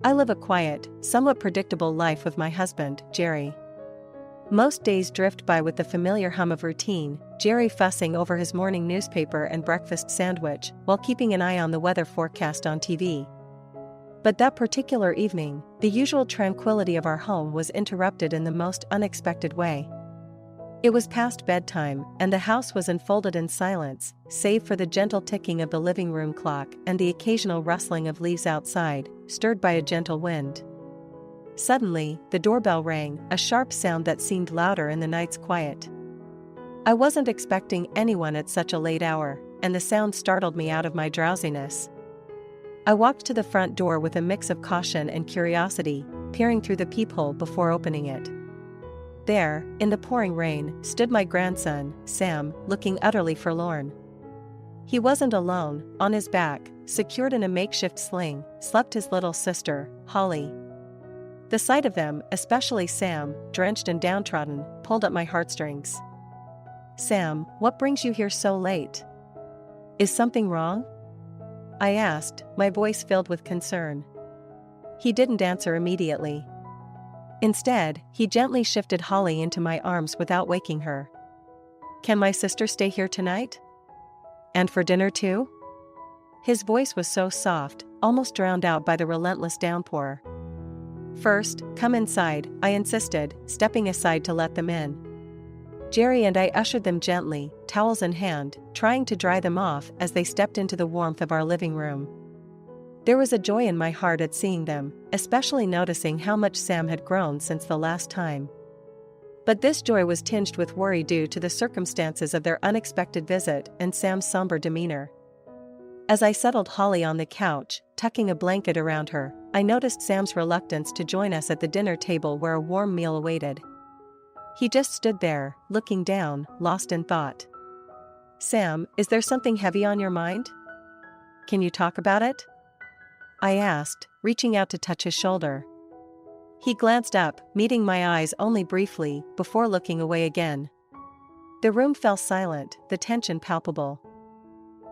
I live a quiet, somewhat predictable life with my husband, Jerry. Most days drift by with the familiar hum of routine, Jerry fussing over his morning newspaper and breakfast sandwich while keeping an eye on the weather forecast on TV. But that particular evening, the usual tranquility of our home was interrupted in the most unexpected way. It was past bedtime, and the house was enfolded in silence, save for the gentle ticking of the living room clock and the occasional rustling of leaves outside, stirred by a gentle wind. Suddenly, the doorbell rang, a sharp sound that seemed louder in the night's quiet. I wasn't expecting anyone at such a late hour, and the sound startled me out of my drowsiness. I walked to the front door with a mix of caution and curiosity, peering through the peephole before opening it. There, in the pouring rain, stood my grandson, Sam, looking utterly forlorn. He wasn't alone. On his back, secured in a makeshift sling, slept his little sister, Holly. The sight of them, especially Sam, drenched and downtrodden, pulled at my heartstrings. "Sam, what brings you here so late? Is something wrong?" I asked, my voice filled with concern. He didn't answer immediately. Instead, he gently shifted Holly into my arms without waking her. "Can my sister stay here tonight? And for dinner too?" His voice was so soft, almost drowned out by the relentless downpour. "First, come inside," I insisted, stepping aside to let them in. Jerry and I ushered them gently, towels in hand, trying to dry them off as they stepped into the warmth of our living room. There was a joy in my heart at seeing them, especially noticing how much Sam had grown since the last time. But this joy was tinged with worry due to the circumstances of their unexpected visit and Sam's somber demeanor. As I settled Holly on the couch, tucking a blanket around her, I noticed Sam's reluctance to join us at the dinner table where a warm meal awaited. He just stood there, looking down, lost in thought. "Sam, is there something heavy on your mind? Can you talk about it?" I asked, reaching out to touch his shoulder. He glanced up, meeting my eyes only briefly, before looking away again. The room fell silent, the tension palpable.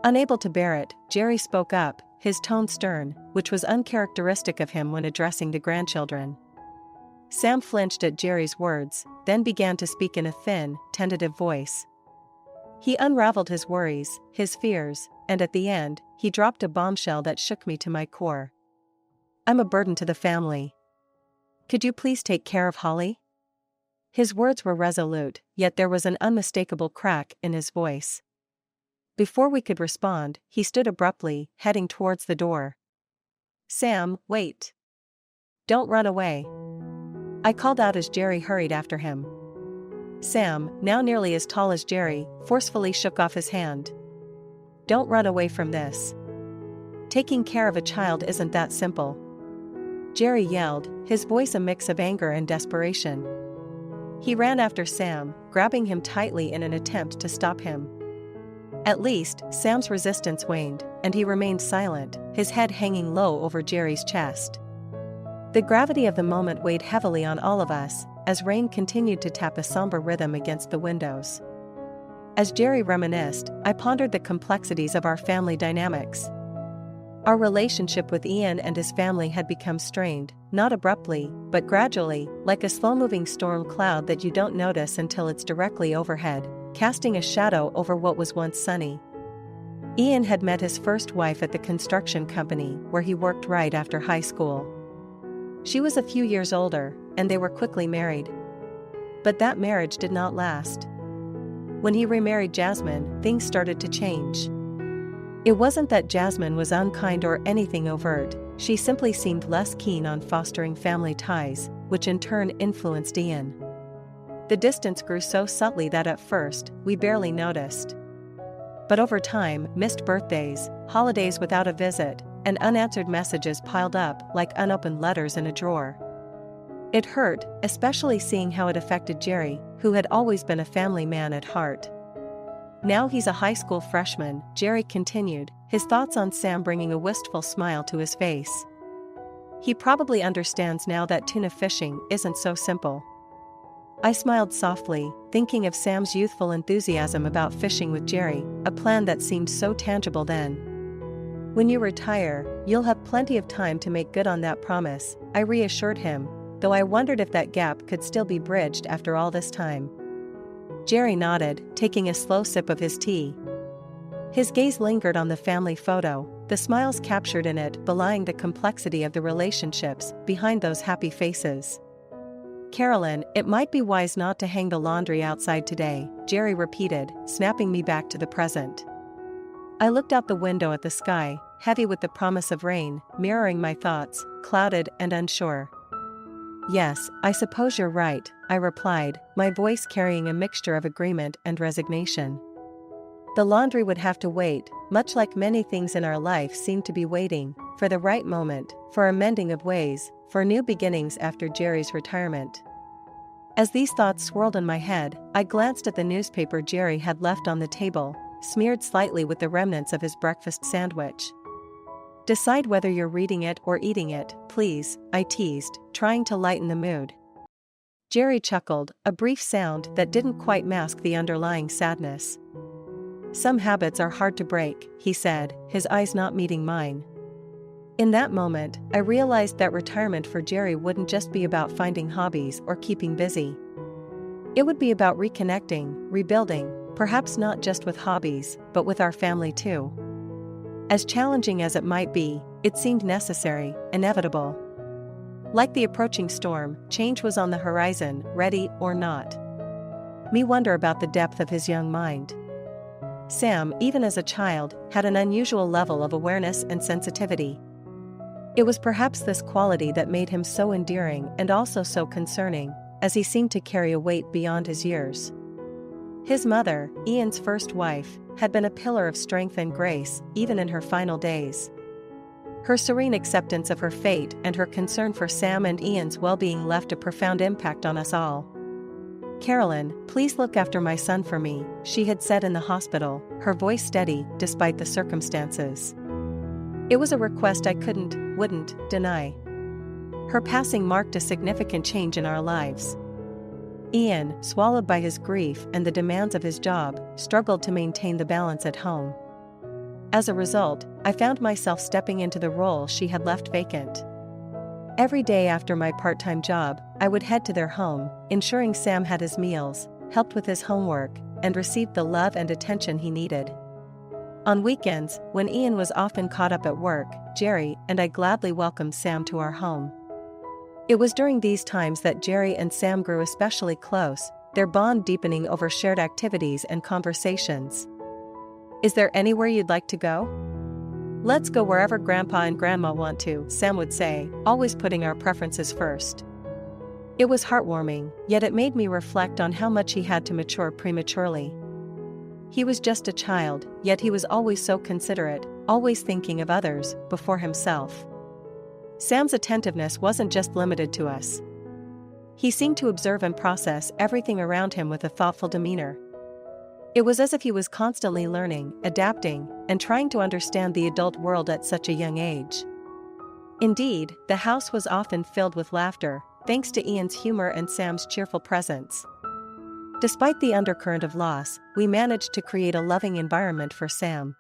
Unable to bear it, Jerry spoke up, his tone stern, which was uncharacteristic of him when addressing the grandchildren. Sam flinched at Jerry's words, then began to speak in a thin, tentative voice. He unraveled his worries, his fears, and at the end, he dropped a bombshell that shook me to my core. "I'm a burden to the family. Could you please take care of Holly?" His words were resolute, yet there was an unmistakable crack in his voice. Before we could respond, he stood abruptly, heading towards the door. "Sam, wait. Don't run away," I called out as Jerry hurried after him. Sam, now nearly as tall as Jerry, forcefully shook off his hand. "Don't run away from this. Taking care of a child isn't that simple," Jerry yelled, his voice a mix of anger and desperation. He ran after Sam, grabbing him tightly in an attempt to stop him. At least, Sam's resistance waned, and he remained silent, his head hanging low over Jerry's chest. The gravity of the moment weighed heavily on all of us, as rain continued to tap a somber rhythm against the windows. As Jerry reminisced, I pondered the complexities of our family dynamics. Our relationship with Ian and his family had become strained, not abruptly, but gradually, like a slow-moving storm cloud that you don't notice until it's directly overhead, casting a shadow over what was once sunny. Ian had met his first wife at the construction company where he worked right after high school. She was a few years older, and they were quickly married. But that marriage did not last. When he remarried Jasmine, things started to change. It wasn't that Jasmine was unkind or anything overt, she simply seemed less keen on fostering family ties, which in turn influenced Ian. The distance grew so subtly that at first, we barely noticed. But over time, missed birthdays, holidays without a visit, and unanswered messages piled up like unopened letters in a drawer. It hurt, especially seeing how it affected Jerry, who had always been a family man at heart. "Now he's a high school freshman," Jerry continued, his thoughts on Sam bringing a wistful smile to his face. "He probably understands now that tuna fishing isn't so simple." I smiled softly, thinking of Sam's youthful enthusiasm about fishing with Jerry, a plan that seemed so tangible then. When you retire, you'll have plenty of time to make good on that promise, I reassured him, though I wondered if that gap could still be bridged after all this time. Jerry nodded, taking a slow sip of his tea. His gaze lingered on the family photo, the smiles captured in it belying the complexity of the relationships behind those happy faces. Carolyn, it might be wise not to hang the laundry outside today, Jerry repeated, snapping me back to the present. I looked out the window at the sky, heavy with the promise of rain, mirroring my thoughts, clouded and unsure. Yes, I suppose you're right, I replied, my voice carrying a mixture of agreement and resignation. The laundry would have to wait, much like many things in our life seem to be waiting, for the right moment, for a mending of ways, for new beginnings after Jerry's retirement. As these thoughts swirled in my head, I glanced at the newspaper Jerry had left on the table, smeared slightly with the remnants of his breakfast sandwich. Decide whether you're reading it or eating it, please, I teased, trying to lighten the mood. Jerry chuckled, a brief sound that didn't quite mask the underlying sadness. Some habits are hard to break, he said, his eyes not meeting mine. In that moment, I realized that retirement for Jerry wouldn't just be about finding hobbies or keeping busy. It would be about reconnecting, rebuilding, perhaps not just with hobbies, but with our family too. As challenging as it might be, it seemed necessary, inevitable. Like the approaching storm, change was on the horizon, ready or not. Me wonder about the depth of his young mind. Sam, even as a child, had an unusual level of awareness and sensitivity. It was perhaps this quality that made him so endearing and also so concerning, as he seemed to carry a weight beyond his years. His mother, Ian's first wife, had been a pillar of strength and grace, even in her final days. Her serene acceptance of her fate and her concern for Sam and Ian's well-being left a profound impact on us all. Carolyn, please look after my son for me, she had said in the hospital, her voice steady despite the circumstances. It was a request I wouldn't deny. Her passing marked a significant change in our lives. Ian, swallowed by his grief and the demands of his job, struggled to maintain the balance at home. As a result, I found myself stepping into the role she had left vacant. Every day after my part-time job, I would head to their home, ensuring Sam had his meals, helped with his homework, and received the love and attention he needed. On weekends, when Ian was often caught up at work, Jerry and I gladly welcomed Sam to our home. It was during these times that Jerry and Sam grew especially close, their bond deepening over shared activities and conversations. Is there anywhere you'd like to go? Let's go wherever Grandpa and Grandma want to, Sam would say, always putting our preferences first. It was heartwarming, yet it made me reflect on how much he had to mature prematurely. He was just a child, yet he was always so considerate, always thinking of others, before himself. Sam's attentiveness wasn't just limited to us. He seemed to observe and process everything around him with a thoughtful demeanor. It was as if he was constantly learning, adapting, and trying to understand the adult world at such a young age. Indeed, the house was often filled with laughter, thanks to Ian's humor and Sam's cheerful presence. Despite the undercurrent of loss, we managed to create a loving environment for Sam.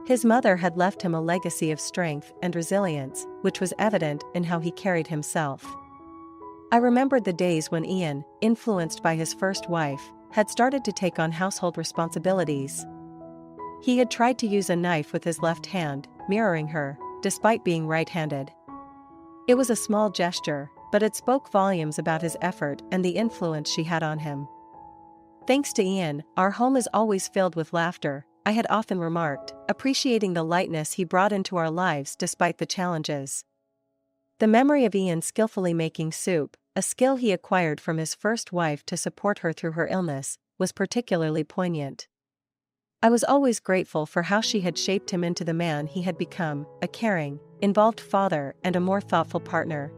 His mother had left him a legacy of strength and resilience, which was evident in how he carried himself. I remembered the days when Ian, influenced by his first wife, had started to take on household responsibilities. He had tried to use a knife with his left hand, mirroring her, despite being right-handed. It was a small gesture, but it spoke volumes about his effort and the influence she had on him. Thanks to Ian, our home is always filled with laughter, I had often remarked, appreciating the lightness he brought into our lives despite the challenges. The memory of Ian skillfully making soup, a skill he acquired from his first wife to support her through her illness, was particularly poignant. I was always grateful for how she had shaped him into the man he had become, a caring, involved father and a more thoughtful partner.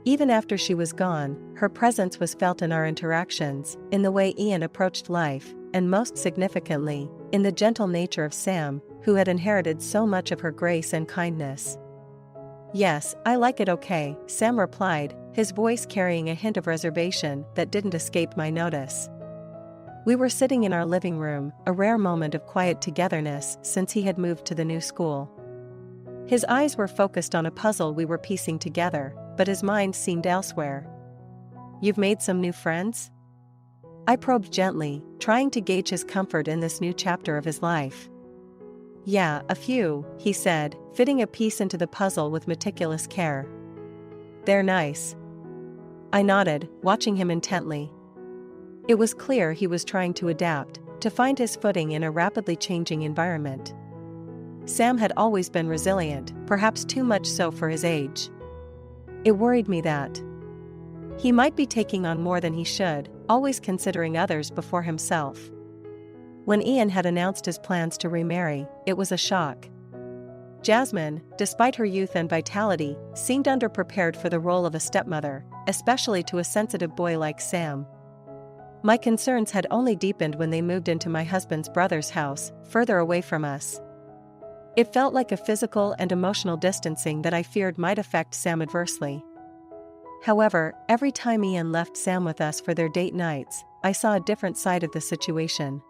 Even after she was gone, her presence was felt in our interactions, in the way Ian approached life, and most significantly, in the gentle nature of Sam, who had inherited so much of her grace and kindness. Yes, I like it okay, Sam replied, his voice carrying a hint of reservation that didn't escape my notice. We were sitting in our living room, a rare moment of quiet togetherness since he had moved to the new school. His eyes were focused on a puzzle we were piecing together, but his mind seemed elsewhere. "You've made some new friends?" I probed gently, trying to gauge his comfort in this new chapter of his life. "Yeah, a few," he said, fitting a piece into the puzzle with meticulous care. "They're nice." I nodded, watching him intently. It was clear he was trying to adapt, to find his footing in a rapidly changing environment. Sam had always been resilient, perhaps too much so for his age. It worried me that he might be taking on more than he should, always considering others before himself. When Ian had announced his plans to remarry, it was a shock. Jasmine, despite her youth and vitality, seemed underprepared for the role of a stepmother, especially to a sensitive boy like Sam. My concerns had only deepened when they moved into my husband's brother's house, further away from us. It felt like a physical and emotional distancing that I feared might affect Sam adversely. However, every time Ian left Sam with us for their date nights, I saw a different side of the situation.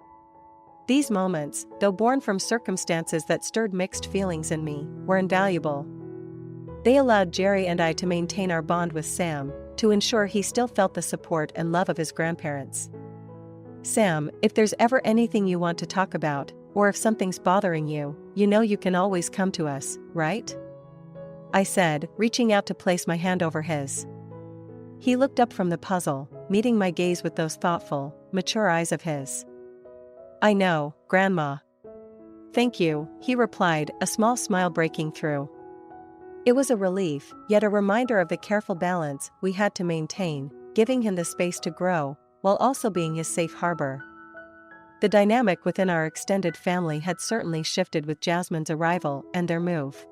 These moments, though born from circumstances that stirred mixed feelings in me, were invaluable. They allowed Jerry and I to maintain our bond with Sam, to ensure he still felt the support and love of his grandparents. "Sam, if there's ever anything you want to talk about, or if something's bothering you, you know you can always come to us, right?" I said, reaching out to place my hand over his. He looked up from the puzzle, meeting my gaze with those thoughtful, mature eyes of his. "I know, Grandma." "Thank you," he replied, a small smile breaking through. It was a relief, yet a reminder of the careful balance we had to maintain, giving him the space to grow, while also being his safe harbor. The dynamic within our extended family had certainly shifted with Jasmine's arrival and their move.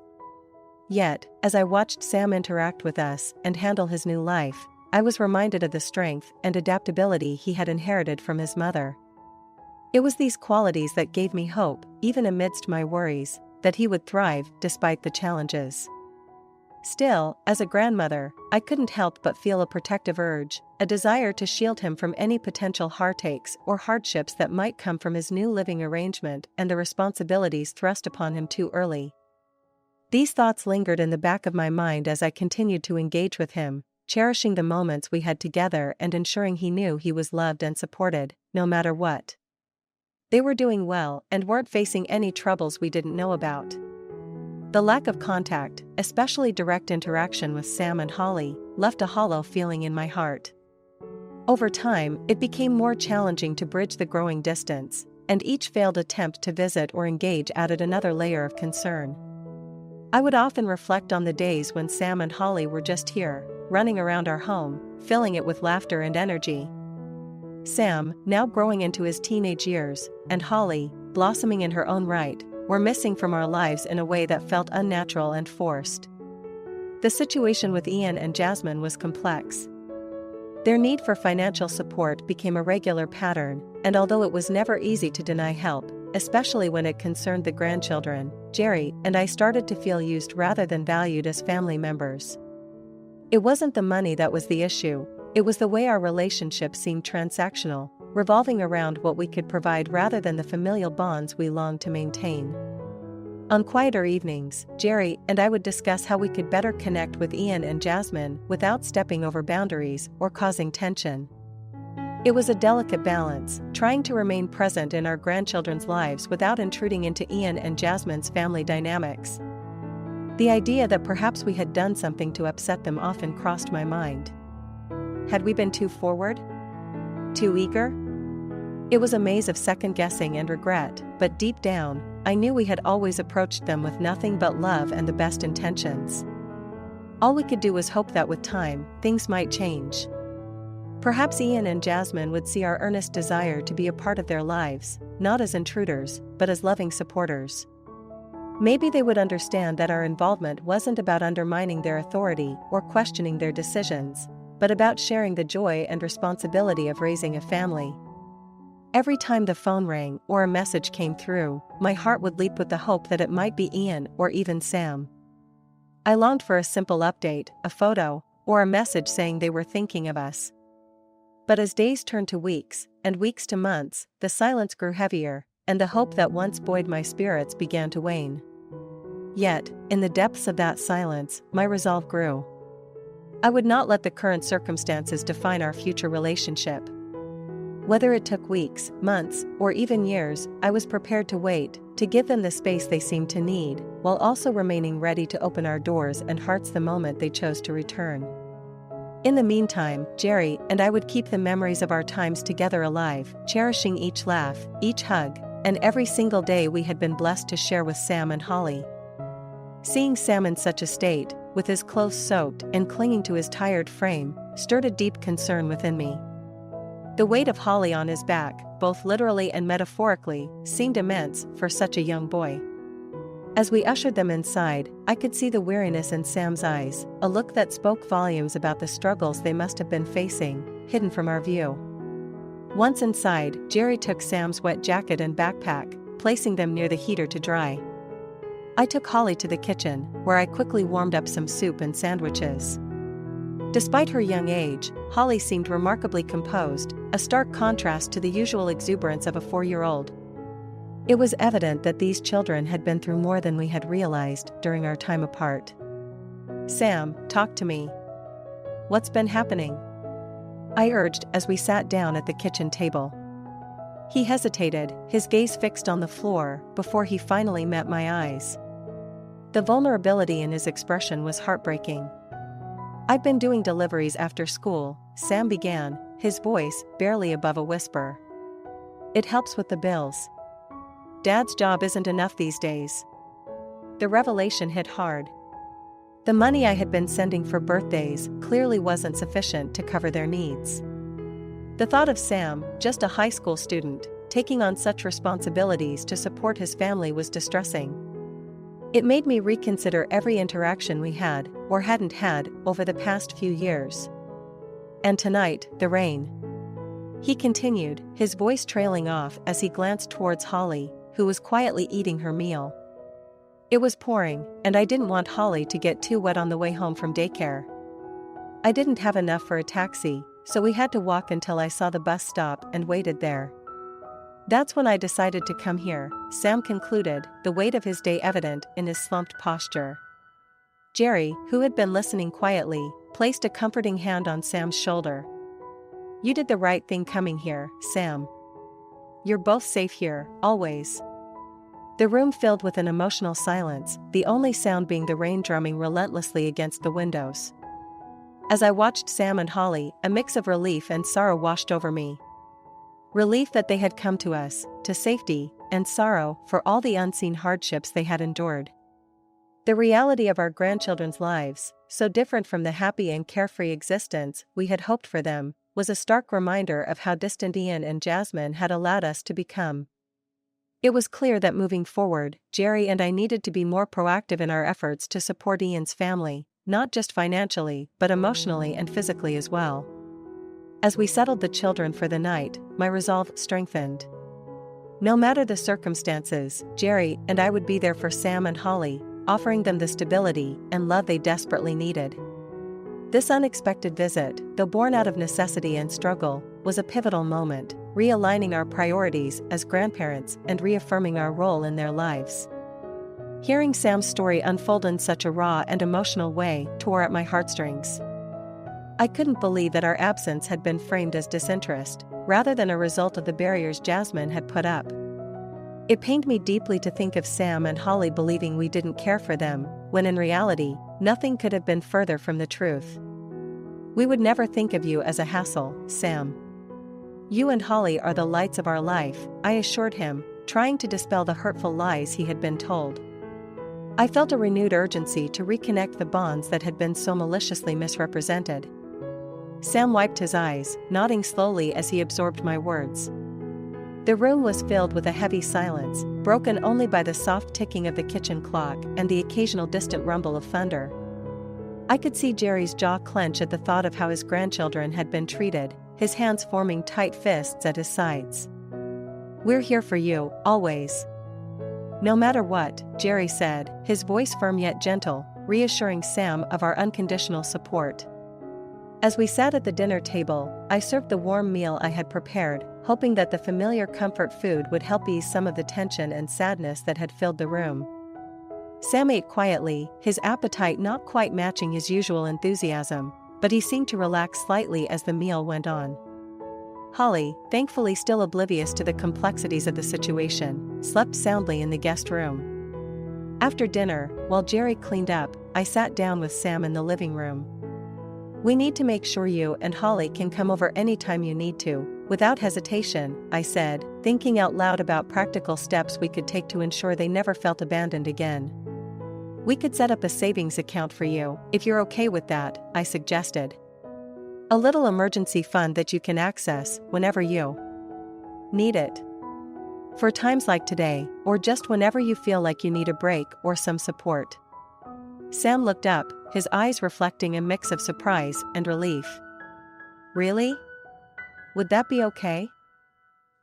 Yet, as I watched Sam interact with us and handle his new life, I was reminded of the strength and adaptability he had inherited from his mother. It was these qualities that gave me hope, even amidst my worries, that he would thrive despite the challenges. Still, as a grandmother, I couldn't help but feel a protective urge, a desire to shield him from any potential heartaches or hardships that might come from his new living arrangement and the responsibilities thrust upon him too early. These thoughts lingered in the back of my mind as I continued to engage with him, cherishing the moments we had together and ensuring he knew he was loved and supported, no matter what. They were doing well and weren't facing any troubles we didn't know about. The lack of contact, especially direct interaction with Sam and Holly, left a hollow feeling in my heart. Over time, it became more challenging to bridge the growing distance, and each failed attempt to visit or engage added another layer of concern. I would often reflect on the days when Sam and Holly were just here, running around our home, filling it with laughter and energy. Sam, now growing into his teenage years, and Holly, blossoming in her own right, were missing from our lives in a way that felt unnatural and forced. The situation with Ian and Jasmine was complex. Their need for financial support became a regular pattern, and although it was never easy to deny help, especially when it concerned the grandchildren, Jerry and I started to feel used rather than valued as family members. It wasn't the money that was the issue, it was the way our relationship seemed transactional, revolving around what we could provide rather than the familial bonds we longed to maintain. On quieter evenings, Jerry and I would discuss how we could better connect with Ian and Jasmine without stepping over boundaries or causing tension. It was a delicate balance, trying to remain present in our grandchildren's lives without intruding into Ian and Jasmine's family dynamics. The idea that perhaps we had done something to upset them often crossed my mind. Had we been too forward? Too eager? It was a maze of second-guessing and regret, but deep down, I knew we had always approached them with nothing but love and the best intentions. All we could do was hope that with time, things might change. Perhaps Ian and Jasmine would see our earnest desire to be a part of their lives, not as intruders, but as loving supporters. Maybe they would understand that our involvement wasn't about undermining their authority or questioning their decisions, but about sharing the joy and responsibility of raising a family. Every time the phone rang or a message came through, my heart would leap with the hope that it might be Ian or even Sam. I longed for a simple update, a photo, or a message saying they were thinking of us. But as days turned to weeks, and weeks to months, the silence grew heavier, and the hope that once buoyed my spirits began to wane. Yet, in the depths of that silence, my resolve grew. I would not let the current circumstances define our future relationship. Whether it took weeks, months, or even years, I was prepared to wait, to give them the space they seemed to need, while also remaining ready to open our doors and hearts the moment they chose to return. In the meantime, Jerry and I would keep the memories of our times together alive, cherishing each laugh, each hug, and every single day we had been blessed to share with Sam and Holly. Seeing Sam in such a state, with his clothes soaked and clinging to his tired frame, stirred a deep concern within me. The weight of Holly on his back, both literally and metaphorically, seemed immense for such a young boy. As we ushered them inside, I could see the weariness in Sam's eyes, a look that spoke volumes about the struggles they must have been facing, hidden from our view. Once inside, Jerry took Sam's wet jacket and backpack, placing them near the heater to dry. I took Holly to the kitchen, where I quickly warmed up some soup and sandwiches. Despite her young age, Holly seemed remarkably composed, a stark contrast to the usual exuberance of a 4-year-old. It was evident that these children had been through more than we had realized during our time apart. "Sam, talk to me. What's been happening?" I urged as we sat down at the kitchen table. He hesitated, his gaze fixed on the floor, before he finally met my eyes. The vulnerability in his expression was heartbreaking. "I've been doing deliveries after school," Sam began, his voice barely above a whisper. "It helps with the bills. Dad's job isn't enough these days." The revelation hit hard. The money I had been sending for birthdays clearly wasn't sufficient to cover their needs. The thought of Sam, just a high school student, taking on such responsibilities to support his family was distressing. It made me reconsider every interaction we had, or hadn't had, over the past few years. "And tonight, the rain," he continued, his voice trailing off as he glanced towards Holly, who was quietly eating her meal. "It was pouring, and I didn't want Holly to get too wet on the way home from daycare. I didn't have enough for a taxi, so we had to walk until I saw the bus stop and waited there. That's when I decided to come here," Sam concluded, the weight of his day evident in his slumped posture. Jerry, who had been listening quietly, placed a comforting hand on Sam's shoulder. "You did the right thing coming here, Sam. You're both safe here, always." The room filled with an emotional silence, the only sound being the rain drumming relentlessly against the windows. As I watched Sam and Holly, a mix of relief and sorrow washed over me. Relief that they had come to us, to safety, and sorrow for all the unseen hardships they had endured. The reality of our grandchildren's lives, so different from the happy and carefree existence we had hoped for them, was a stark reminder of how distant Ian and Jasmine had allowed us to become. It was clear that moving forward, Jerry and I needed to be more proactive in our efforts to support Ian's family, not just financially, but emotionally and physically as well. As we settled the children for the night, my resolve strengthened. No matter the circumstances, Jerry and I would be there for Sam and Holly, offering them the stability and love they desperately needed. This unexpected visit, though born out of necessity and struggle, was a pivotal moment, realigning our priorities as grandparents and reaffirming our role in their lives. Hearing Sam's story unfold in such a raw and emotional way tore at my heartstrings. I couldn't believe that our absence had been framed as disinterest, rather than a result of the barriers Jasmine had put up. It pained me deeply to think of Sam and Holly believing we didn't care for them, when in reality, nothing could have been further from the truth. "We would never think of you as a hassle, Sam. You and Holly are the lights of our life," I assured him, trying to dispel the hurtful lies he had been told. I felt a renewed urgency to reconnect the bonds that had been so maliciously misrepresented. Sam wiped his eyes, nodding slowly as he absorbed my words. The room was filled with a heavy silence, broken only by the soft ticking of the kitchen clock and the occasional distant rumble of thunder. I could see Jerry's jaw clench at the thought of how his grandchildren had been treated, his hands forming tight fists at his sides. "We're here for you, always. No matter what," Jerry said, his voice firm yet gentle, reassuring Sam of our unconditional support. As we sat at the dinner table, I served the warm meal I had prepared, hoping that the familiar comfort food would help ease some of the tension and sadness that had filled the room. Sam ate quietly, his appetite not quite matching his usual enthusiasm, but he seemed to relax slightly as the meal went on. Holly, thankfully still oblivious to the complexities of the situation, slept soundly in the guest room. After dinner, while Jerry cleaned up, I sat down with Sam in the living room. "We need to make sure you and Holly can come over anytime you need to, without hesitation," I said, thinking out loud about practical steps we could take to ensure they never felt abandoned again. "We could set up a savings account for you, if you're okay with that," I suggested. "A little emergency fund that you can access whenever you need it. For times like today, or just whenever you feel like you need a break or some support." Sam looked up, his eyes reflecting a mix of surprise and relief. "Really? Would that be okay?"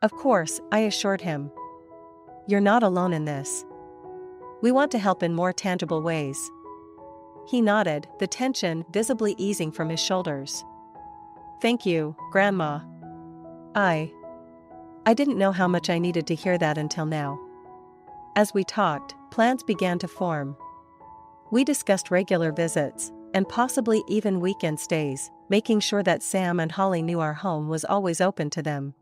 "Of course," I assured him. "You're not alone in this. We want to help in more tangible ways." He nodded, the tension visibly easing from his shoulders. "Thank you, Grandma." I didn't know how much I needed to hear that until now. As we talked, plans began to form. We discussed regular visits, and possibly even weekend stays, making sure that Sam and Holly knew our home was always open to them.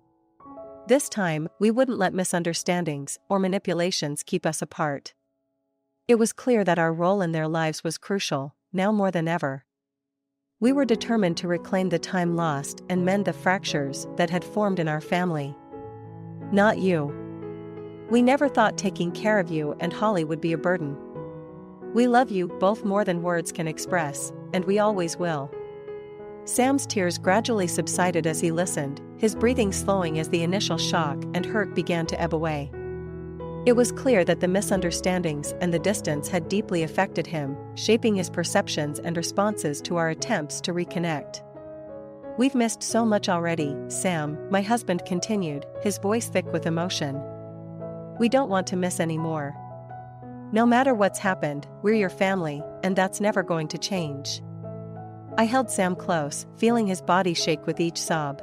This time, we wouldn't let misunderstandings or manipulations keep us apart. It was clear that our role in their lives was crucial, now more than ever. We were determined to reclaim the time lost and mend the fractures that had formed in our family. "Not you. We never thought taking care of you and Holly would be a burden. We love you both more than words can express, and we always will." Sam's tears gradually subsided as he listened, his breathing slowing as the initial shock and hurt began to ebb away. It was clear that the misunderstandings and the distance had deeply affected him, shaping his perceptions and responses to our attempts to reconnect. "We've missed so much already, Sam," my husband continued, his voice thick with emotion. "We don't want to miss any more. No matter what's happened, we're your family, and that's never going to change." I held Sam close, feeling his body shake with each sob.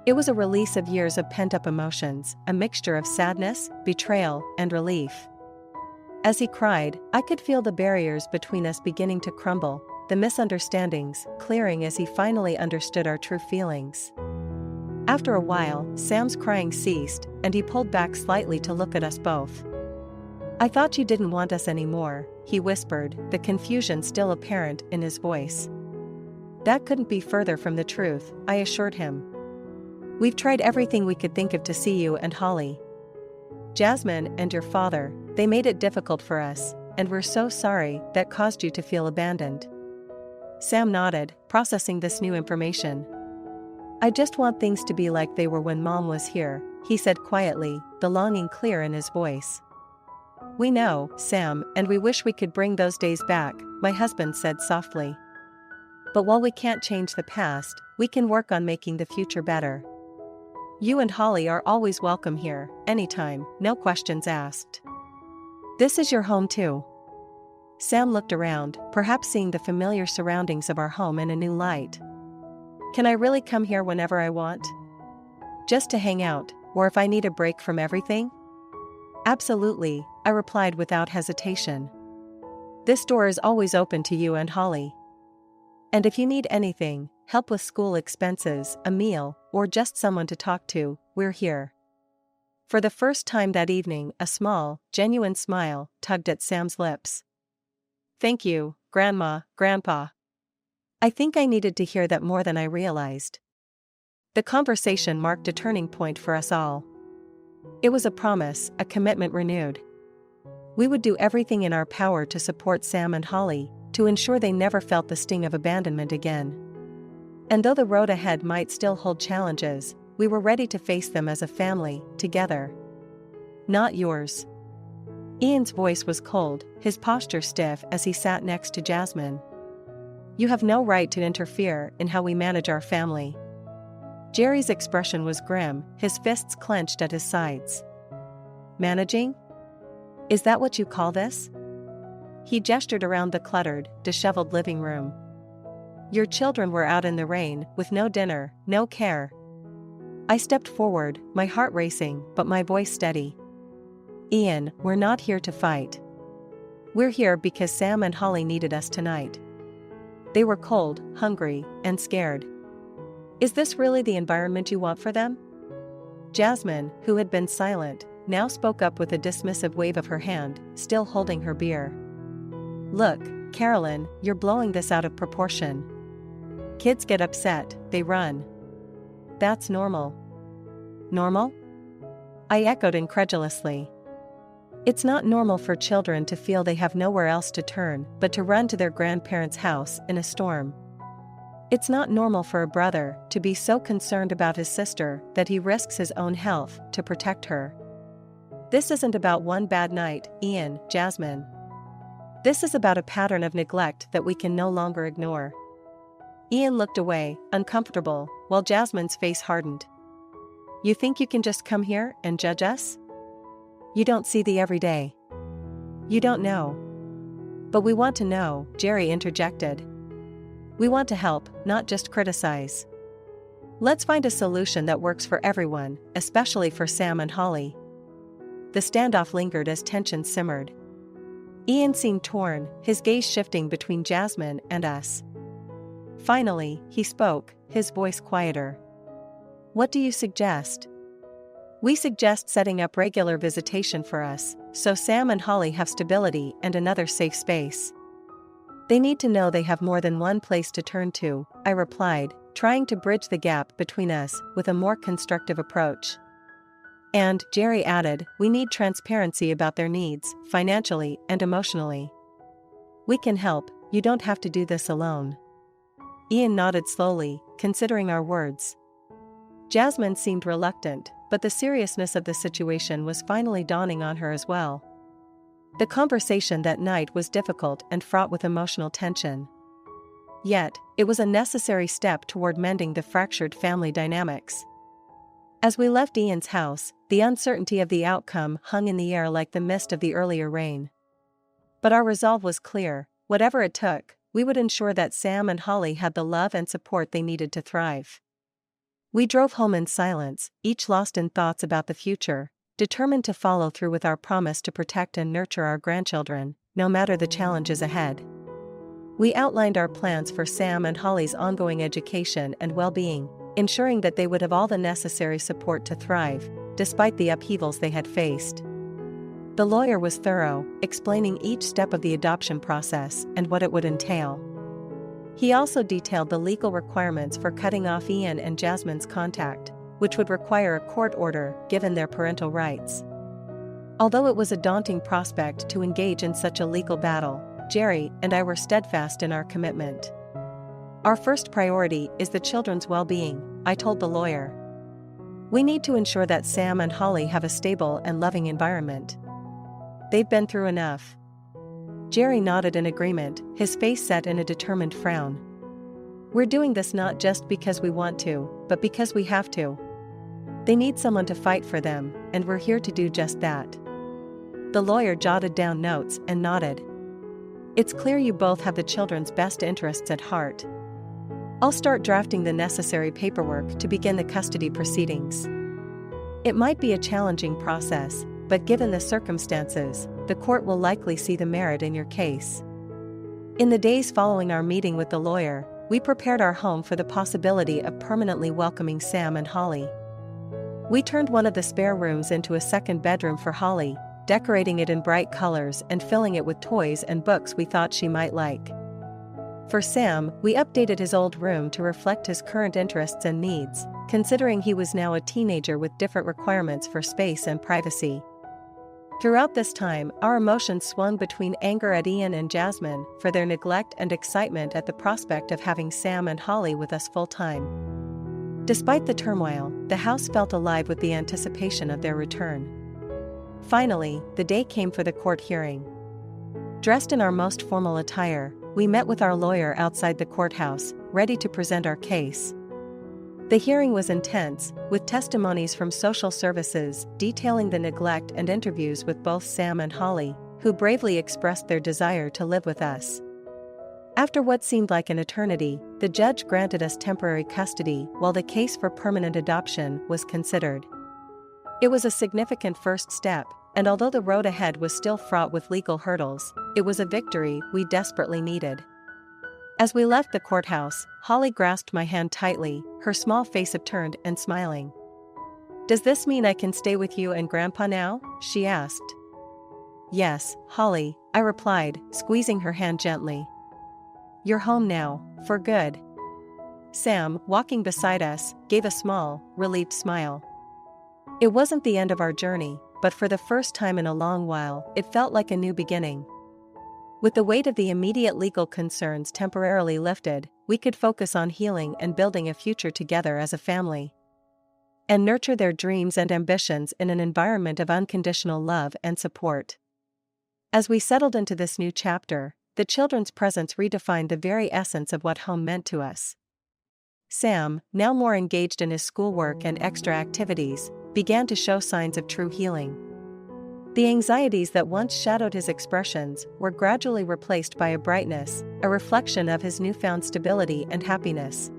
It was a release of years of pent-up emotions, a mixture of sadness, betrayal, and relief. As he cried, I could feel the barriers between us beginning to crumble, the misunderstandings clearing as he finally understood our true feelings. After a while, Sam's crying ceased, and he pulled back slightly to look at us both. "I thought you didn't want us anymore," he whispered, the confusion still apparent in his voice. "That couldn't be further from the truth," I assured him. "We've tried everything we could think of to see you and Holly. Jasmine and your father, they made it difficult for us, and we're so sorry that caused you to feel abandoned." Sam nodded, processing this new information. "I just want things to be like they were when Mom was here," he said quietly, the longing clear in his voice. "We know, Sam, and we wish we could bring those days back," my husband said softly. "But while we can't change the past, we can work on making the future better. You and Holly are always welcome here, anytime, no questions asked. This is your home too." Sam looked around, perhaps seeing the familiar surroundings of our home in a new light. "Can I really come here whenever I want? Just to hang out, or if I need a break from everything?" "Absolutely," I replied without hesitation. "This door is always open to you and Holly. And if you need anything, help with school expenses, a meal, or just someone to talk to, we're here." For the first time that evening, a small, genuine smile tugged at Sam's lips. "Thank you, Grandma, Grandpa." I think I needed to hear that more than I realized. The conversation marked a turning point for us all. It was a promise, a commitment renewed. We would do everything in our power to support Sam and Holly, to ensure they never felt the sting of abandonment again. And though the road ahead might still hold challenges, we were ready to face them as a family, together. "Not yours." Ian's voice was cold, his posture stiff as he sat next to Jasmine. "You have no right to interfere in how we manage our family." Jerry's expression was grim, his fists clenched at his sides. "Managing? Is that what you call this?" He gestured around the cluttered, disheveled living room. "Your children were out in the rain, with no dinner, no care." I stepped forward, my heart racing, but my voice steady. "Ian, we're not here to fight. "We're here because Sam and Holly needed us tonight. They were cold, hungry, and scared." "Is this really the environment you want for them?" Jasmine, who had been silent, now spoke up with a dismissive wave of her hand, still holding her beer. "Look, Carolyn, you're blowing this out of proportion. Kids get upset, they run. That's normal." "Normal?" I echoed incredulously. "It's not normal for children to feel they have nowhere else to turn but to run to their grandparents' house in a storm. It's not normal for a brother to be so concerned about his sister that he risks his own health to protect her. This isn't about one bad night, Ian, Jasmine. This is about a pattern of neglect that we can no longer ignore." Ian looked away, uncomfortable, while Jasmine's face hardened. "You think you can just come here and judge us? You don't see the everyday. You don't know." "But we want to know," Jerry interjected. "We want to help, not just criticize. Let's find a solution that works for everyone, especially for Sam and Holly." The standoff lingered as tension simmered. Ian seemed torn, his gaze shifting between Jasmine and us. Finally, he spoke, his voice quieter. "What do you suggest?" "We suggest setting up regular visitation for us, so Sam and Holly have stability and another safe space. They need to know they have more than one place to turn to," I replied, trying to bridge the gap between us with a more constructive approach. "And," Jerry added, "we need transparency about their needs, financially and emotionally. We can help, you don't have to do this alone." Ian nodded slowly, considering our words. Jasmine seemed reluctant, but the seriousness of the situation was finally dawning on her as well. The conversation that night was difficult and fraught with emotional tension. Yet, it was a necessary step toward mending the fractured family dynamics. As we left Ian's house, the uncertainty of the outcome hung in the air like the mist of the earlier rain. But our resolve was clear: whatever it took, we would ensure that Sam and Holly had the love and support they needed to thrive. We drove home in silence, each lost in thoughts about the future, determined to follow through with our promise to protect and nurture our grandchildren, no matter the challenges ahead. We outlined our plans for Sam and Holly's ongoing education and well-being, ensuring that they would have all the necessary support to thrive, despite the upheavals they had faced. The lawyer was thorough, explaining each step of the adoption process and what it would entail. He also detailed the legal requirements for cutting off Ian and Jasmine's contact, which would require a court order given their parental rights. Although it was a daunting prospect to engage in such a legal battle, Jerry and I were steadfast in our commitment. "Our first priority is the children's well-being," I told the lawyer. "We need to ensure that Sam and Holly have a stable and loving environment. They've been through enough." Jerry nodded in agreement, his face set in a determined frown. "We're doing this not just because we want to, but because we have to. They need someone to fight for them, and we're here to do just that." The lawyer jotted down notes and nodded. "It's clear you both have the children's best interests at heart. I'll start drafting the necessary paperwork to begin the custody proceedings. It might be a challenging process, but given the circumstances, the court will likely see the merit in your case." In the days following our meeting with the lawyer, we prepared our home for the possibility of permanently welcoming Sam and Holly. We turned one of the spare rooms into a second bedroom for Holly, decorating it in bright colors and filling it with toys and books we thought she might like. For Sam, we updated his old room to reflect his current interests and needs, considering he was now a teenager with different requirements for space and privacy. Throughout this time, our emotions swung between anger at Ian and Jasmine for their neglect and excitement at the prospect of having Sam and Holly with us full-time. Despite the turmoil, the house felt alive with the anticipation of their return. Finally, the day came for the court hearing. Dressed in our most formal attire, we met with our lawyer outside the courthouse, ready to present our case. The hearing was intense, with testimonies from social services detailing the neglect and interviews with both Sam and Holly, who bravely expressed their desire to live with us. After what seemed like an eternity, the judge granted us temporary custody while the case for permanent adoption was considered. It was a significant first step, and although the road ahead was still fraught with legal hurdles, it was a victory we desperately needed. As we left the courthouse, Holly grasped my hand tightly, her small face upturned and smiling. "Does this mean I can stay with you and Grandpa now?" she asked. "Yes, Holly," I replied, squeezing her hand gently. "You're home now, for good." Sam, walking beside us, gave a small, relieved smile. It wasn't the end of our journey, but for the first time in a long while, it felt like a new beginning. With the weight of the immediate legal concerns temporarily lifted, we could focus on healing and building a future together as a family. And nurture their dreams and ambitions in an environment of unconditional love and support. As we settled into this new chapter, the children's presence redefined the very essence of what home meant to us. Sam, now more engaged in his schoolwork and extra activities, began to show signs of true healing. The anxieties that once shadowed his expressions were gradually replaced by a brightness, a reflection of his newfound stability and happiness.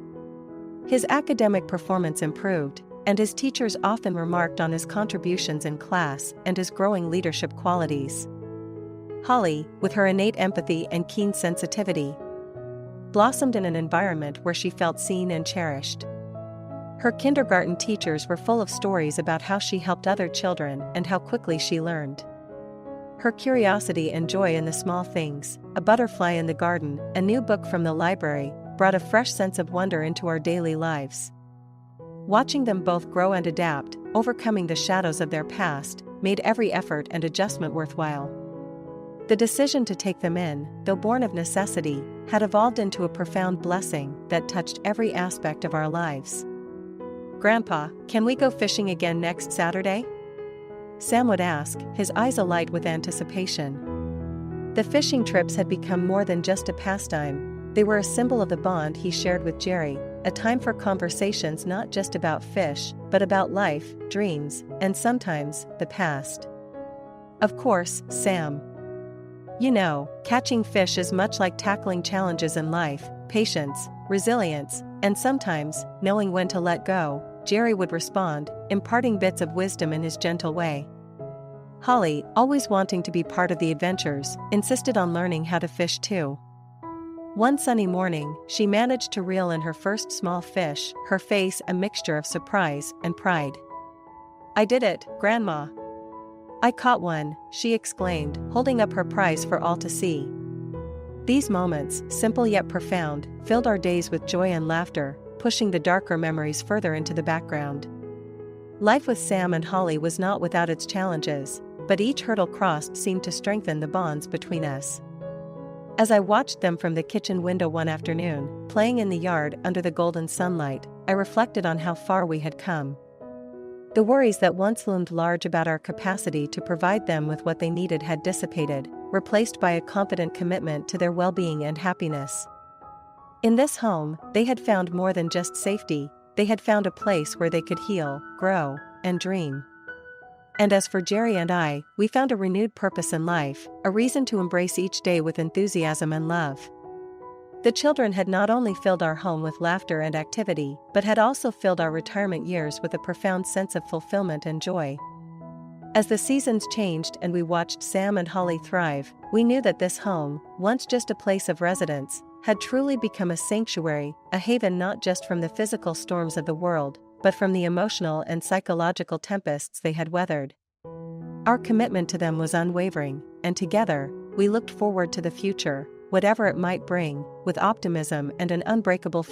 His academic performance improved, and his teachers often remarked on his contributions in class and his growing leadership qualities. Holly, with her innate empathy and keen sensitivity, blossomed in an environment where she felt seen and cherished. Her kindergarten teachers were full of stories about how she helped other children and how quickly she learned. Her curiosity and joy in the small things, a butterfly in the garden, a new book from the library, brought a fresh sense of wonder into our daily lives. Watching them both grow and adapt, overcoming the shadows of their past, made every effort and adjustment worthwhile. The decision to take them in, though born of necessity, had evolved into a profound blessing that touched every aspect of our lives. "Grandpa, can we go fishing again next Saturday?" Sam would ask, his eyes alight with anticipation. The fishing trips had become more than just a pastime, they were a symbol of the bond he shared with Jerry, a time for conversations not just about fish, but about life, dreams, and sometimes, the past. "Of course, Sam. You know, catching fish is much like tackling challenges in life, patience, resilience, and sometimes, knowing when to let go," Jerry would respond, imparting bits of wisdom in his gentle way. Holly, always wanting to be part of the adventures, insisted on learning how to fish too. One sunny morning, she managed to reel in her first small fish, her face a mixture of surprise and pride. "I did it, Grandma. I caught one," she exclaimed, holding up her prize for all to see. These moments, simple yet profound, filled our days with joy and laughter, pushing the darker memories further into the background. Life with Sam and Holly was not without its challenges, but each hurdle crossed seemed to strengthen the bonds between us. As I watched them from the kitchen window one afternoon, playing in the yard under the golden sunlight, I reflected on how far we had come. The worries that once loomed large about our capacity to provide them with what they needed had dissipated, replaced by a confident commitment to their well-being and happiness. In this home, they had found more than just safety, they had found a place where they could heal, grow, and dream. And as for Jerry and I, we found a renewed purpose in life, a reason to embrace each day with enthusiasm and love. The children had not only filled our home with laughter and activity, but had also filled our retirement years with a profound sense of fulfillment and joy. As the seasons changed and we watched Sam and Holly thrive, we knew that this home, once just a place of residence, had truly become a sanctuary, a haven not just from the physical storms of the world, but from the emotional and psychological tempests they had weathered. Our commitment to them was unwavering, and together, we looked forward to the future, whatever it might bring, with optimism and an unbreakable